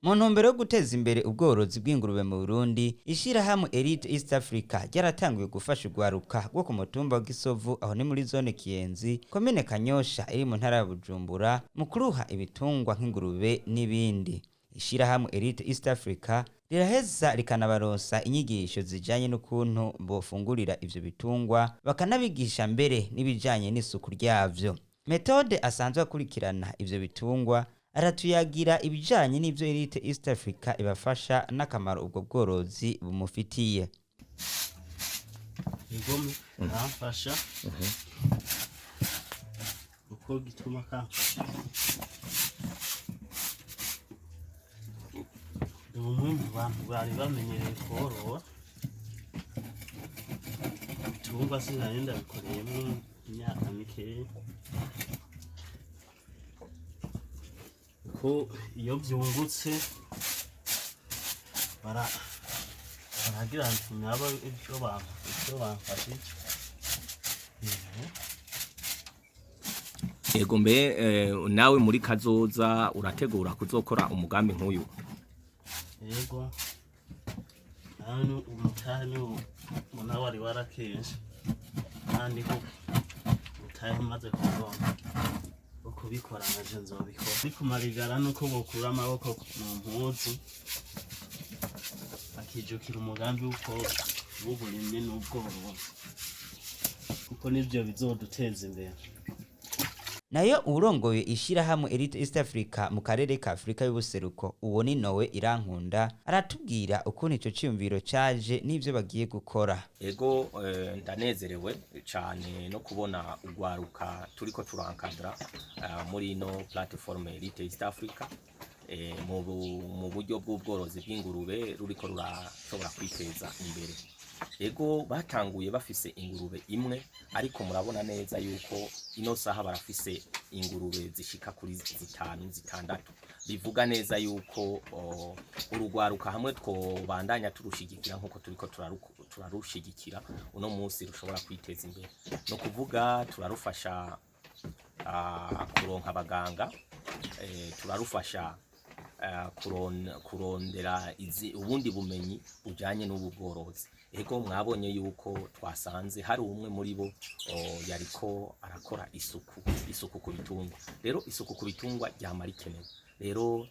Mu ntumbero yo guteza imbere ubworozi bw'ingurube mu Burundi, ishirahamwe Elite East Africa ryaratanguye gufasha urwaruka rwo ku mutumba wa GISOVU aho ni muri zone KIYENZI, Commune Kanyosha iri mu ntara ya Bujumbura mu kuruha ibitungwa nk'ingurube n'ibindi. Ishirahamwe Elite East Africa riraheza rikanabaronsa inyigisho zijanye n'ukuntu bofungurira ivyo bitungwa, bakanabigisha mbere n'ibijanye n'isuku ryavyo. Metode asanzwe akurikirana ivyo bitungwa aratuyagira ibijanye n'ivyo Elite East Africa ibafasha n'akamaro ubwo bworozi bumufitiye. Igome namfasha uko gituma kamfasha umwe mu bantu bari bamenyereye korora ibitungwa sinari ndabikoreyemo imyaka mikeya ko iyo byungutse baragira nti nabo ibyo bamfashe Yego mbe nawe muri kazoza urategura kuzokora umugambi nk'uyu? Yego nani umutani muna wari warakenshi kandi ko utaye maze kuronka ukubikora naje nzobikora bikumarigara nuko bokura amaboko mu mpuzu akijukira umugambi uko w'uburimyi n'ubworozi kuko nivyo bizoduteza imbere. Nayo urongoye ishirahamwe Elite East Africa mu karere ka Afrika y'ubuseruko uwo ni Nowe Irankunda aratubwira ukuntu ico ciyumviro caje n'ivyo bagiye gukora. Ego ndanezerewe cyane no kubona urwaruka turiko turankadra muri no platform Elite East Africa mu buryo bw'ubworozi bw'ingurube ruriko rurashobora kwiteza imbere. Ego batanguye bafise ingurube imwe ariko murabona neza yuko ino saha barafise ingurube zishika kuri 5-6 bivuga neza yuko urugwaruka hamwe twobandanya turushigikira nkuko turiko turarushigikira uno munsi rushobora kwiteza imbere no kuvuga turarufasha kuronka abaganga turarufasha kurondera ubundi bumenyi bujanye n'ubu bworozi. Ego mwabonye yuko twasanze hari umwe muri bo yariko arakora isuku ku bitungwa. Rero isuku ku bitungwa ryamara ikenewe. Rero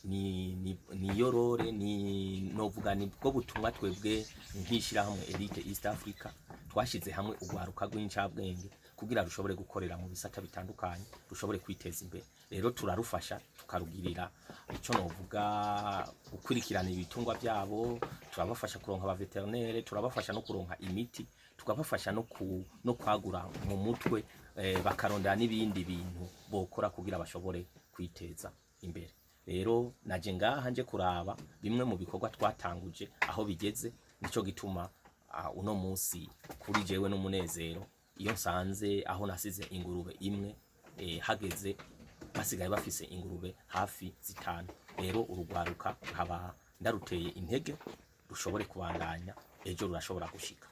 ni yorore ni novuga ni bwo butumwa twebwe nkishirahamwe Elite East Africa twashize hamwe urwaruka rw'incabwenge kugira rushobore gukorera mu bisata bitandukanye rushobore kwiteza imbere. Rero turarufasha tukarugirira ico novuga gukurikirana ibitungwa byabo, turabafasha kuronka aba veterinaire, turabafasha no kuronka imiti, tukabafasha no kwagura mu mutwe bakarondera n'ibindi bintu bokora kugira bashobore kwiteza imbere. Rero naje ngaha nje kuraba bimwe mu bikorwa twatanguje aho bigeze, nico gituma uno munsi kuri jewe n'umunezero iyo nsanze aho nasize ingurube imwe hageze basigaye bafise ingurube hafi 5. Rero urugwaruka nkaba ndaruteye intege rushobore kubandanya ejo rurashobora gushika.